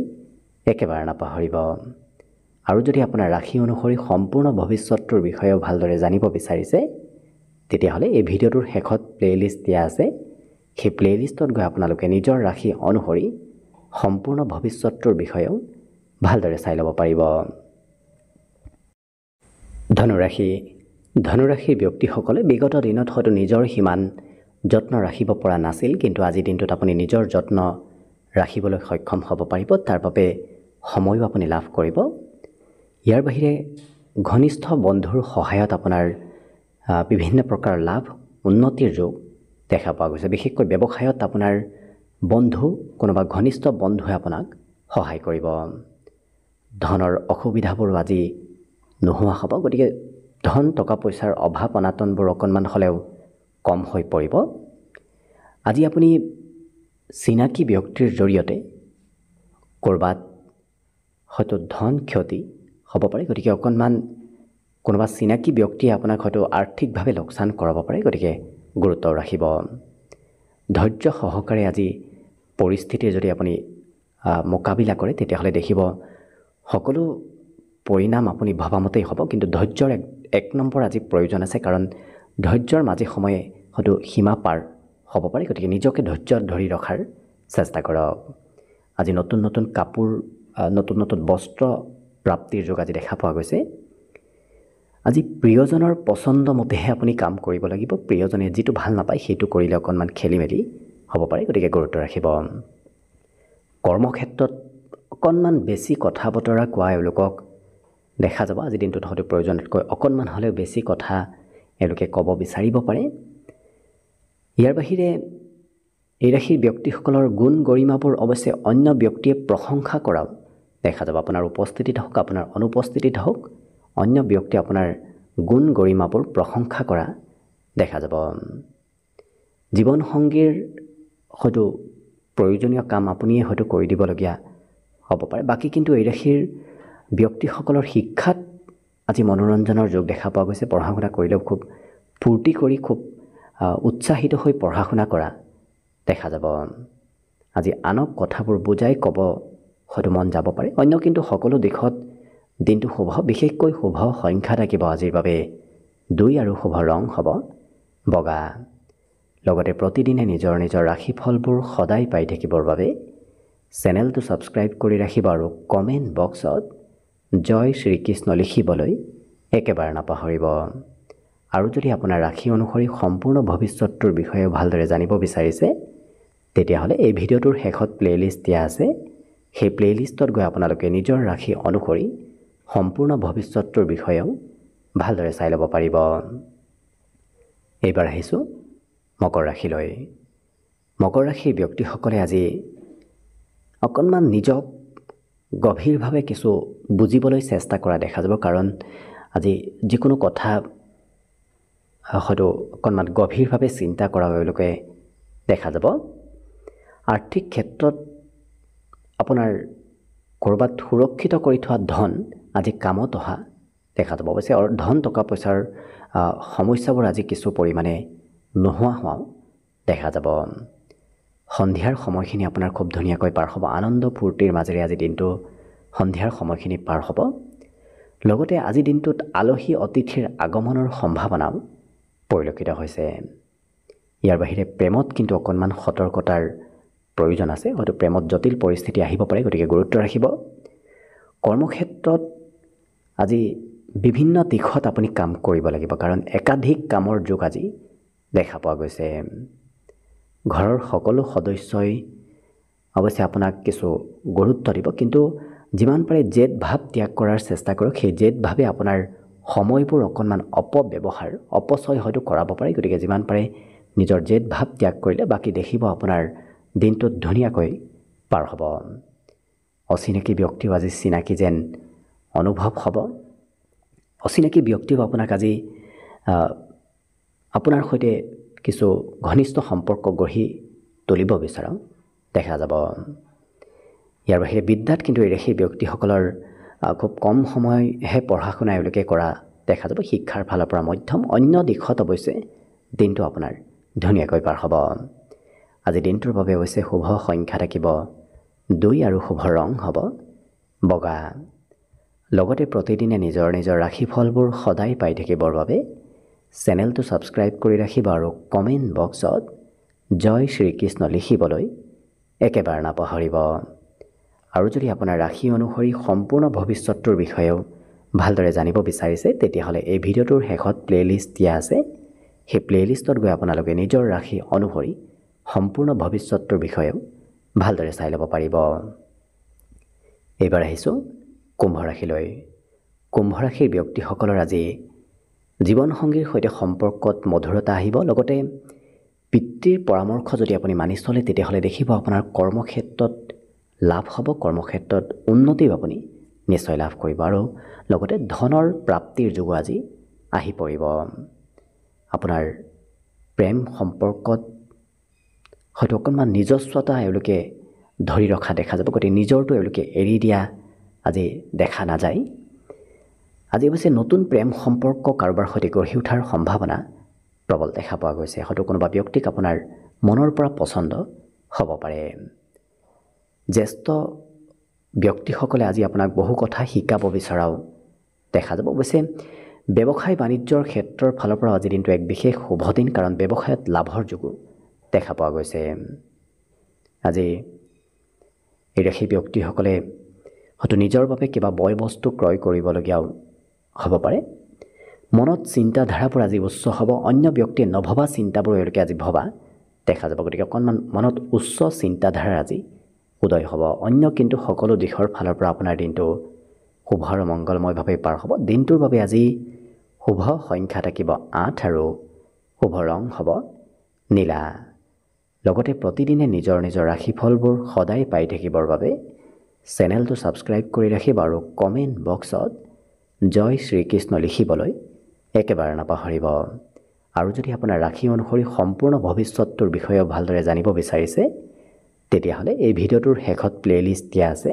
একেবাৰে নাপাহৰিব। আৰু যদি আপোনাৰ ৰাশি অনুসৰি সম্পূৰ্ণ ভৱিষ্যতটোৰ বিষয়েও ভালদৰে জানিব বিচাৰিছে, তেতিয়াহ'লে এই ভিডিঅ'টোৰ শেষত প্লে'লিষ্ট দিয়া আছে। সেই প্লে'লিষ্টত গৈ আপোনালোকে নিজৰ ৰাশি অনুসৰি সম্পূৰ্ণ ভৱিষ্যতটোৰ বিষয়েও ভালদৰে চাই ল'ব পাৰিব। ধনুৰাশিৰ ব্যক্তিসকলে বিগত দিনত হয়তো নিজৰ সিমান যত্ন ৰাখিব পৰা নাছিল, কিন্তু আজিৰ দিনটোত আপুনি নিজৰ যত্ন ৰাখিবলৈ সক্ষম হ'ব পাৰিব। তাৰ বাবে সময়ো আপুনি লাভ কৰিব। ইয়াৰ বাহিৰে ঘনিষ্ঠ বন্ধুৰ সহায়ত আপোনাৰ বিভিন্ন প্ৰকাৰৰ লাভ উন্নতিৰ যোগ দেখা পোৱা গৈছে। বিশেষকৈ ব্যৱসায়ত আপোনাৰ কোনোবা ঘনিষ্ঠ বন্ধুৱে আপোনাক সহায় কৰিব। ধনৰ অসুবিধাবোৰ আজি নোহোৱা হ'ব। গতিকে ধন টকা পইচাৰ অভাৱ অনাটনবোৰ অকণমান হ'লেও কম হৈ পৰিব। আজি আপুনি চিনাকি ব্যক্তিৰ জৰিয়তে ক'ৰবাত হয়তো ধন ক্ষতি হ'ব পাৰে। গতিকে অকণমান কোনোবা চিনাকি ব্যক্তিয়ে আপোনাক হয়তো আৰ্থিকভাৱে লোকচান কৰাব পাৰে। গতিকে গুৰুত্ব ৰাখিব। ধৈৰ্য সহকাৰে আজি পৰিস্থিতিৰ যদি আপুনি মোকাবিলা কৰে, তেতিয়াহ'লে দেখিব সকলো পৰিণাম আপুনি ভবামতেই হ'ব। কিন্তু ধৈৰ্যৰ এক নম্বৰ আজি প্ৰয়োজন আছে, কাৰণ ধৈৰ্যৰ মাজে সময়ে হয়তো সীমা পাৰ হ'ব পাৰে। গতিকে নিজকে ধৈৰ্যত ধৰি ৰখাৰ চেষ্টা কৰক। আজি নতুন কাপোৰ, নতুন বস্ত্ৰ প্ৰাপ্তিৰ যোগ আজি দেখা পোৱা গৈছে। আজি প্ৰিয়জনৰ পচন্দ মতেহে আপুনি কাম কৰিব লাগিব। প্ৰিয়জনে যিটো ভাল নাপায় সেইটো কৰিলে অকণমান খেলি মেলি হ'ব পাৰে। গতিকে গুৰুত্ব ৰাখিব। কৰ্মক্ষেত্ৰত অকণমান বেছি কথা বতৰা কোৱা এওঁলোকক দেখা যাব আজি দিনটোত হয়তো প্ৰয়োজনতকৈ অকণমান হ'লেও বেছি কথা এওঁলোকে ক'ব বিচাৰিব পাৰে। ইয়াৰ বাহিৰে এই ৰাশিৰ ব্যক্তিসকলৰ গুণ গৰিমাবোৰ অৱশ্যে অন্য ব্যক্তিয়ে প্ৰশংসা কৰাও দেখা যাব। আপোনাৰ উপস্থিতিত হওক আপোনাৰ অনুপস্থিতিত হওক অন্য ব্যক্তিয়ে আপোনাৰ গুণ গৰিমাবোৰ প্ৰশংসা কৰা দেখা যাব। জীৱনসংগীৰ হয়তো প্ৰয়োজনীয় কাম আপুনিয়ে হয়তো কৰি দিবলগীয়া হ'ব পাৰে। বাকী কিন্তু এই ৰাশিৰ ব্যক্তিসকলৰ শিক্ষাত আজি মনোৰঞ্জনৰ যোগ দেখা পোৱা গৈছে। পঢ়া শুনা কৰিলেও খুব ফূৰ্তি কৰি খুব উৎসাহিত হৈ পঢ়া শুনা কৰা দেখা যাব। আজি আনক কথাবোৰ বুজাই ক'ব হয়তো মন যাব পাৰে। অন্য কিন্তু সকলো দিশত দিনটো শুভ, বিশেষকৈ শুভ সংখ্যা থাকিব আজিৰ বাবে 2 আৰু শুভ ৰং হ'ব বগা। লগতে প্ৰতিদিনে নিজৰ নিজৰ ৰাশিফলবোৰ সদায় পাই থাকিবৰ বাবে চেনেলটো ছাবস্ক্ৰাইব কৰি ৰাখিব আৰু কমেণ্ট বক্সত জয় শ্ৰীকৃষ্ণ লিখিবলৈ একেবাৰে নাপাহৰিব। আৰু যদি আপোনাৰ ৰাশি অনুসৰি সম্পূৰ্ণ ভৱিষ্যতটোৰ বিষয়ে ভালদৰে জানিব বিচাৰিছে তেতিয়াহ'লে এই ভিডিঅ'টোৰ শেষত প্লেলিষ্ট দিয়া আছে। সেই প্লেলিষ্টত গৈ আপোনালোকে নিজৰ ৰাশি অনুসৰি সম্পূৰ্ণ ভৱিষ্যতটোৰ বিষয়েও ভালদৰে চাই ল'ব পাৰিব। এইবাৰ আহিছোঁ মকৰ ৰাশিলৈ। মকৰ ৰাশিৰ ব্যক্তিসকলে আজি অকণমান নিজক গভীৰভাৱে কিছু বুজিবলৈ চেষ্টা কৰা দেখা যাব। কাৰণ আজি যিকোনো কথা হয়তো অকণমান গভীৰভাৱে চিন্তা কৰা এওঁলোকে দেখা যাব। আৰ্থিক ক্ষেত্ৰত আপোনাৰ ক'ৰবাত সুৰক্ষিত কৰি থোৱা ধন আজি কামত অহা দেখা যাব। অৱশ্যে ধন টকা পইচাৰ সমস্যাবোৰ আজি কিছু পৰিমাণে নোহোৱা হোৱাও দেখা যাব। সন্ধিয়াৰ সময়খিনি আপোনাৰ খুব ধুনীয়াকৈ পাৰ হ'ব। আনন্দ ফূৰ্তিৰ মাজেৰে আজি দিনটো সন্ধিয়াৰ সময়খিনি পাৰ হ'ব। লগতে আজি দিনটোত আলহী অতিথিৰ আগমনৰ সম্ভাৱনাও পৰিলক্ষিত হৈছে। ইয়াৰ বাহিৰে প্ৰেমত কিন্তু অকণমান সতৰ্কতাৰ প্ৰয়োজন আছে। হয়তো প্ৰেমত জটিল পৰিস্থিতি আহিব পাৰে, গতিকে গুৰুত্ব ৰাখিব। কৰ্মক্ষেত্ৰত আজি বিভিন্ন দিশত আপুনি কাম কৰিব লাগিব, কাৰণ একাধিক কামৰ যোগ আজি দেখা পোৱা গৈছে। ঘৰৰ সকলো সদস্যই অৱশ্যে আপোনাক কিছু গুৰুত্ব দিব, কিন্তু যিমান পাৰে জেদ ভাৱ ত্যাগ কৰাৰ চেষ্টা কৰক। সেই জেদ ভাৱে আপোনাৰ সময়বোৰ অকণমান অপব্যৱহাৰ অপচয় হয়তো কৰাব পাৰে। গতিকে যিমান পাৰে নিজৰ জেদ ভাৱ ত্যাগ কৰিলে বাকী দেখিব আপোনাৰ দিনটোত ধুনীয়াকৈ পাৰ হ'ব। অচিনাকি ব্যক্তিও আজি চিনাকি যেন অনুভৱ হ'ব। অচিনাকি ব্যক্তিও আপোনাক আজি আপোনাৰ সৈতে কিছু ঘনিষ্ঠ সম্পৰ্ক গঢ়ি তুলিব বিচৰা দেখা যাব। ইয়াৰ বাহিৰে বিদ্যাত কিন্তু এই ৰাশিৰ ব্যক্তিসকলৰ খুব কম সময়হে পঢ়া শুনা এওঁলোকে কৰা দেখা যাব। শিক্ষাৰ ফালৰ পৰা মধ্যম, অন্য দিশত অৱশ্যে দিনটো আপোনাৰ ধুনীয়াকৈ পাৰ হ'ব। আজি দিনটোৰ বাবে অৱশ্যে শুভ সংখ্যা থাকিব 2 আৰু শুভ ৰং হ'ব বগা। লগতে প্ৰতিদিনে নিজৰ নিজৰ ৰাশিফলবোৰ সদায় পাই থাকিবৰ বাবে চেনেলটো ছাবস্ক্ৰাইব কৰি ৰাখিব আৰু কমেণ্ট বক্সত জয় শ্ৰীকৃষ্ণ লিখিবলৈ একেবাৰে নাপাহৰিব। আৰু যদি আপোনাৰ ৰাশি অনুসৰি সম্পূৰ্ণ ভৱিষ্যতটোৰ বিষয়েও ভালদৰে জানিব বিচাৰিছে তেতিয়াহ'লে এই ভিডিঅ'টোৰ শেষত প্লেলিষ্ট দিয়া আছে। সেই প্লেলিষ্টত গৈ আপোনালোকে নিজৰ ৰাশি অনুসৰি সম্পূৰ্ণ ভৱিষ্যতটোৰ বিষয়েও ভালদৰে চাই ল'ব পাৰিব। এইবাৰ আহিছোঁ কুম্ভ ৰাশিলৈ। কুম্ভ ৰাশিৰ ব্যক্তিসকলৰ আজি জীৱনসংগীৰ সৈতে সম্পৰ্কত মধুৰতা আহিব। লগতে পিতৃৰ পৰামৰ্শ যদি আপুনি মানি চলে তেতিয়াহ'লে দেখিব আপোনাৰ কৰ্মক্ষেত্ৰত লাভ হ'ব। কৰ্মক্ষেত্ৰত উন্নতিও আপুনি নিশ্চয় লাভ কৰিব আৰু লগতে ধনৰ প্ৰাপ্তিৰ যোগো আজি আহি পৰিব। আপোনাৰ প্ৰেম সম্পৰ্কত হয়তো অকণমান নিজস্বতা এওঁলোকে ধৰি ৰখা দেখা যাব। গতিকে নিজৰটো এওঁলোকে এৰি দিয়া আজি দেখা নাযায়। আজি অৱশ্যে নতুন প্ৰেম সম্পৰ্ক কাৰোবাৰ সৈতে গঢ়ি উঠাৰ সম্ভাৱনা প্ৰবল দেখা পোৱা গৈছে। হয়তো কোনোবা ব্যক্তিক আপোনাৰ মনৰ পৰা পচন্দ হ'ব পাৰে। জ্যেষ্ঠ ব্যক্তিসকলে আজি আপোনাক বহু কথা শিকাব বিচৰাও দেখা যাব। অৱশ্যে ব্যৱসায় বাণিজ্যৰ ক্ষেত্ৰৰ ফালৰ পৰা আজি দিনটো এক বিশেষ শুভ দিন, কাৰণ ব্যৱসায়ত লাভৰ যোগো দেখা পোৱা গৈছে। আজি এই ৰাশি ব্যক্তিসকলে হয়তো নিজৰ বাবে কিবা বয় বস্তু ক্ৰয় কৰিবলগীয়াও হ'ব পাৰে। মনত চিন্তাধাৰাবোৰ আজি উচ্চ হ'ব। অন্য ব্যক্তিয়ে নভবা চিন্তাবোৰ এওঁলোকে আজি ভবা দেখা যাব। গতিকে অকণমান মনত উচ্চ চিন্তাধাৰা আজি উদয় হ'ব। অন্য কিন্তু সকলো দিশৰ ফালৰ পৰা আপোনাৰ দিনটো শুভ আৰু মংগলময়ভাৱে পাৰ হ'ব। দিনটোৰ বাবে আজি শুভ সংখ্যা থাকিব 8 আৰু শুভ ৰং হ'ব নীলা। লগতে প্ৰতিদিনে নিজৰ নিজৰ ৰাশিফলবোৰ সদায় পাই থাকিবৰ বাবে চেনেলটো ছাবস্ক্ৰাইব কৰি ৰাখিব আৰু কমেণ্ট বক্সত জয় শ্ৰীকৃষ্ণ লিখিবলৈ একেবাৰে নাপাহৰিব। আৰু যদি আপোনাৰ ৰাশি অনুসৰি সম্পূৰ্ণ ভৱিষ্যতটোৰ বিষয়েও ভালদৰে জানিব বিচাৰিছে, তেতিয়াহ'লে এই ভিডিঅ'টোৰ শেষত প্লে'লিষ্ট দিয়া আছে।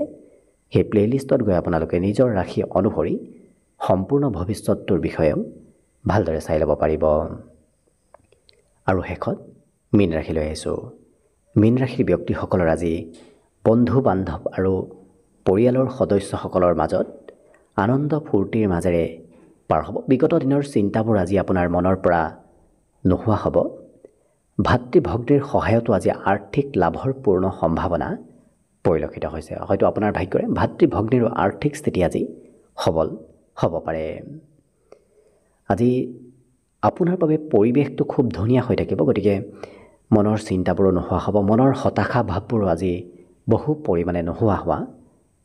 সেই প্লে'লিষ্টত গৈ আপোনালোকে নিজৰ ৰাশি অনুসৰি সম্পূৰ্ণ ভৱিষ্যতটোৰ বিষয়েও ভালদৰে চাই ল'ব পাৰিব। আৰু শেষত মীন ৰাশিলৈ আহিছোঁ। মীন ৰাশিৰ ব্যক্তিসকলৰ আজি বন্ধু বান্ধৱ আৰু পৰিয়ালৰ সদস্যসকলৰ মাজত আনন্দ ফূৰ্তিৰ মাজেৰে পাৰ হ'ব। বিগত দিনৰ চিন্তাবোৰ আজি আপোনাৰ মনৰ পৰা নোহোৱা হ'ব। ভাতৃ ভগ্নীৰ সহায়তো আজি আৰ্থিক লাভৰ পূৰ্ণ সম্ভাৱনা পৰিলক্ষিত হৈছে। হয়তো আপোনাৰ ভাগ্যৰে ভাতৃ ভগ্নীৰো আৰ্থিক স্থিতি আজি সবল হ'ব পাৰে। আজি আপোনাৰ বাবে পৰিৱেশটো খুব ধুনীয়া হৈ থাকিব, গতিকে মনৰ চিন্তাবোৰো নোহোৱা হ'ব। মনৰ হতাশা ভাৱবোৰো আজি বহু পৰিমাণে নোহোৱা হোৱা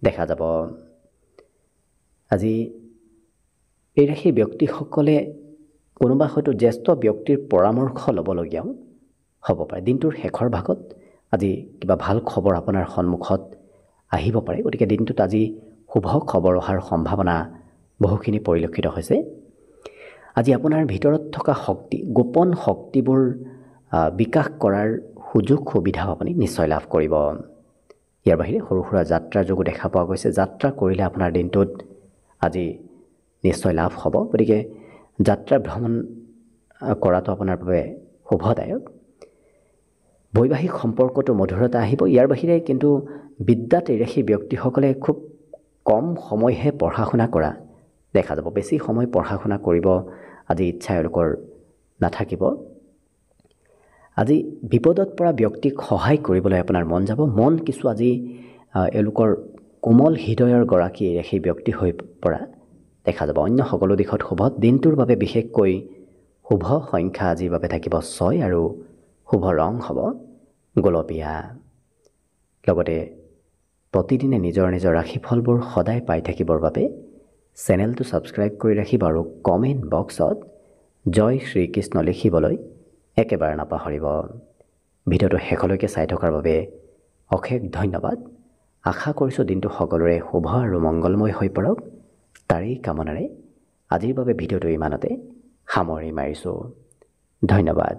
দেখা যাব। আজি এই ৰাশিৰ ব্যক্তিসকলে কোনোবা হয়তো জ্যেষ্ঠ ব্যক্তিৰ পৰামৰ্শ ল'বলগীয়াও হ'ব পাৰে। দিনটোৰ শেষৰ ভাগত আজি কিবা ভাল খবৰ আপোনাৰ সন্মুখত আহিব পাৰে, গতিকে দিনটোত আজি শুভ খবৰ অহাৰ সম্ভাৱনা বহুখিনি পৰিলক্ষিত হৈছে। আজি আপোনাৰ ভিতৰত থকা শক্তি, গোপন শক্তিবোৰ বিকাশ কৰাৰ সুযোগ সুবিধাও আপুনি নিশ্চয় লাভ কৰিব। ইয়াৰ বাহিৰে সৰু সুৰা যাত্ৰাৰ যোগো দেখা পোৱা গৈছে। যাত্ৰা কৰিলে আপোনাৰ দিনটোত আজি নিশ্চয় লাভ হ'ব, গতিকে যাত্ৰা ভ্ৰমণ কৰাটো আপোনাৰ বাবে শুভদায়ক। বৈবাহিক সম্পৰ্কটো মধুৰতা আহিব। ইয়াৰ বাহিৰে কিন্তু বিদ্যাত এই ৰাশিৰ ব্যক্তিসকলে খুব কম সময়হে পঢ়া শুনা কৰা দেখা যাব। বেছি সময় পঢ়া শুনা কৰিব আজি ইচ্ছা এওঁলোকৰ নাথাকিব। আজি বিপদত পৰা ব্যক্তিক সহায় কৰিবলৈ আপোনাৰ মন যাব। মন কিছু আজি এওঁলোকৰ কোমল হৃদয়ৰ গৰাকী এই ৰাশিৰ ব্যক্তি হৈ পৰা দেখা যাব। অন্য সকলো দিশত শুভ। দিনটোৰ বাবে বিশেষকৈ শুভ সংখ্যা আজিৰ বাবে থাকিব 6 আৰু শুভ ৰং হ'ব গোলপীয়া। লগতে প্ৰতিদিনে নিজৰ নিজৰ ৰাশিফলবোৰ সদায় পাই থাকিবৰ বাবে চেনেলটো ছাবস্ক্ৰাইব কৰি ৰাখিব আৰু কমেণ্ট বক্সত জয় শ্ৰীকৃষ্ণ লিখিবলৈ একেবাৰে নাপাহৰিব। ভিডিঅ'টো শেষলৈকে চাই থকাৰ বাবে অশেষ ধন্যবাদ। আশা কৰিছোঁ দিনটো সকলোৰে শুভ আৰু মংগলময় হৈ পৰক। তাৰেই কামনাৰে আজিৰ বাবে ভিডিঅ'টো ইমানতে সামৰি মাৰিছোঁ। ধন্যবাদ।